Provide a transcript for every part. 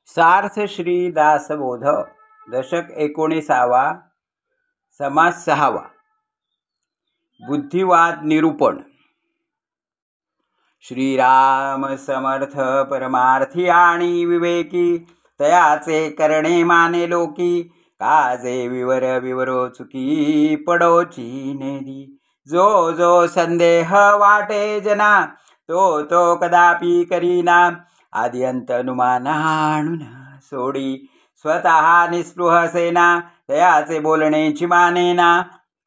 सार्थ श्री दासबोध दशक 19वा समास 6वा बुद्धिवाद निरूपण। श्रीराम समर्थ परमार्थी आणि विवेकी, तयाचे करणे माने लोकी। काजे विवर विवरो चुकी, पडोची नेदी। जो जो संदेह वाटे जना, तो कदापि करीना। आदि अंत अनुमान आणून सोडी, स्वतः निस्पृह सेना। तयाचे बोलणेची मानेना,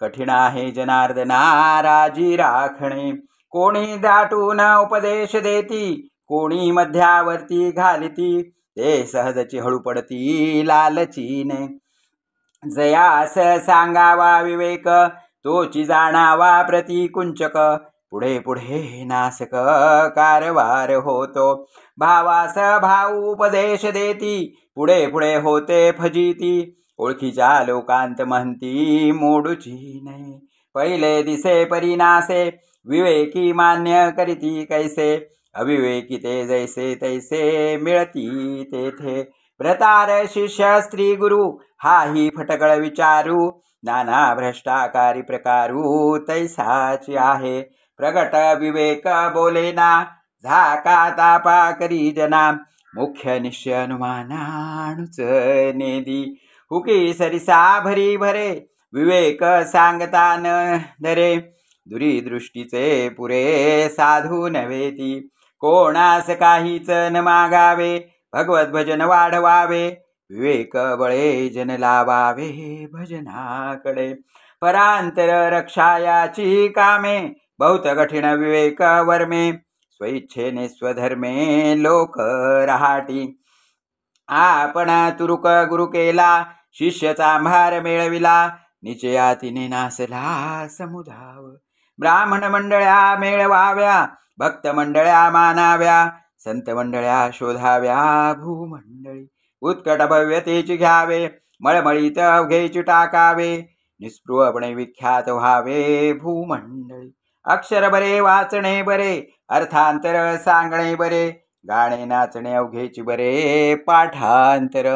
कठीण आहे जनार्दना राजी राखणे। कोणी दाटून उपदेश देती, कोणी मध्यावर्ती घालिती। ते सहजची हळू पडती लालचीने। जयास सांगावा विवेक, तोची जाणावा प्रतिकुंचक। पुढे पुढे नासक कारभार होतो, भावास भाऊ उपदेश देती। पुढे पुढे होते फजिती, ओळखीच्या लोकांत म्हणती मोडूची नाही। पहिले दिसे परिनासे, विवेकी मान्य करीती कैसे। अविवेकी ते जैसे तैसे मिळती तेथे। भ्रतार शिष्य स्त्री गुरु, हाही फटकळ विचारू। नाना भ्रष्टाकारी प्रकारू, तैसाची आहे। प्रगट विवेक बोलेना, झाका तापा करी जना। मुख्य निश्चय अनुमानाणुच नेदी, हुकी सरिसा भरी भरे। विवेक सांगता न धरे, दुरीदृष्टीचे पुरे साधू नव्हेती। कोणास काहीच न मागावे, भगवत भजन वाढवावे। विवेक बळे जन लावावे भजनाकडे। परांतर रक्षायाची कामे, बहुत कठीण विवेक वर्मे। स्वइच्छेने स्वधर्मे लोक रहाटी। आपण तुरुक गुरु केला, शिष्याचा भार मिळविला। निश्चयातीने नासला समुधाव। ब्राह्मण मंडळ्या मेळवाव्या, भक्त मंडळ्या मानाव्या। संत मंडळ्या शोधाव्या भूमंडळी। उत्कट भव्यतेची घ्यावे, मळमळीत अवघेची टाकावे। निस्पृहपणे विख्यात व्हावे भूमंडळी। अक्षर बरे वाचणे बरे, अर्थांतर सांगणे बरे। गाणे नाचणे अवघेची बरे, पाठांतर।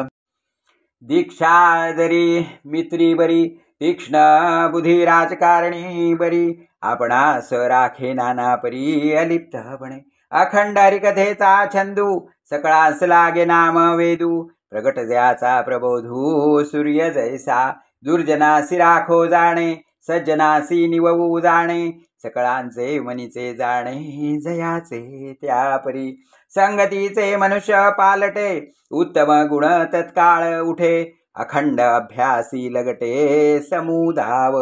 दीक्षा जरी मित्री बरी, तीक्ष्ण बुद्धी राजकारणी बरी। आपणास राखे नाना परी, अलिप्तपणे। अखंड हरिकथेचा छंदू, सकळास लागे नाम वेदू। प्रगट जयाचा प्रबोधू, सूर्य जैसा। दुर्जनासी राखो जाणे, सज्जनासी निववू जाणे। सकळांचे मनीचे जाणे, जयाचे त्यापरी। संगतीचे मनुष्य पालटे, उत्तम गुण तत्काळ उठे। अखंड अभ्यासी लगटे समुधाव,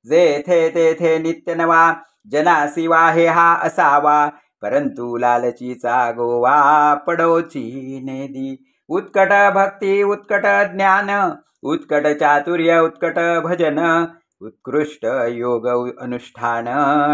जेथे तेथे नित्य नवा। जनासी वाहे हा असावा, परंतु लालचीचा गोवा पडोची नेदी। उत्कट भक्ती उत्कट ज्ञान, उत्कट चातुर्य उत्कट भजन। उत्कृष्ट योग अनुष्ठान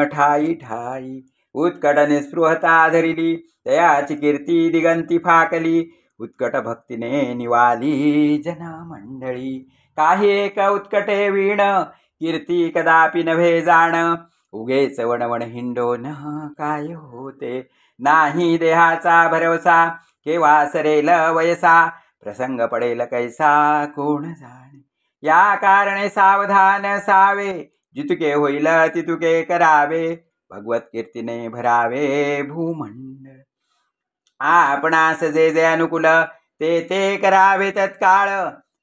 ठाई ठाई। उत्कट निस्पृहता धरिली, तयाची कीर्ती दिगंती फाकली। उत्कट भक्तीने निवाली जनमंडळी। काही एक उत्कटे वीण, कीर्ती कदापि नव्हे जाण। उगेच वणवण हिंडोन काय होते, नाही देहाचा भरवसा। केव्हा सरेल वयसा, प्रसंग पडेल कैसा कोण जाणे। या कारणे सावधान सावे, जितुके होईल तितुके करावे। भगवत कीर्तीने भरावे भूमंडळ। आपणास जे जे अनुकूल, ते ते करावे तत्काळ।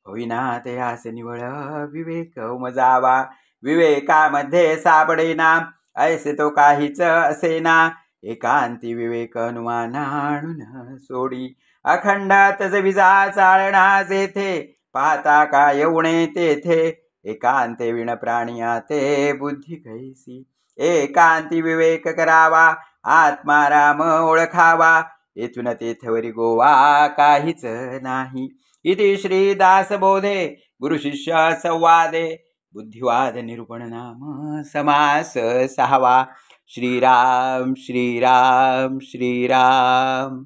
होईना ते आस निवळ, विवेक उमजावा। विवेकामध्ये सापडेना, ऐसे तो काहीच असेना। एकांती विवेक अनुमान आणून सोडी। अखंड तज विजा चालना जेथे, पाहता काय उणे तेथे। एकांते विण प्राणिया ते बुद्धी कैसी। एकांती विवेक करावा, आत्माराम ओळखावा। येथून तेथवरी गोवा काहीच नाही। इति श्री दासबोधे गुरुशिष्य संवादे बुद्धिवाद निरूपण नाम समास 6वा। श्रीराम श्रीराम श्रीराम।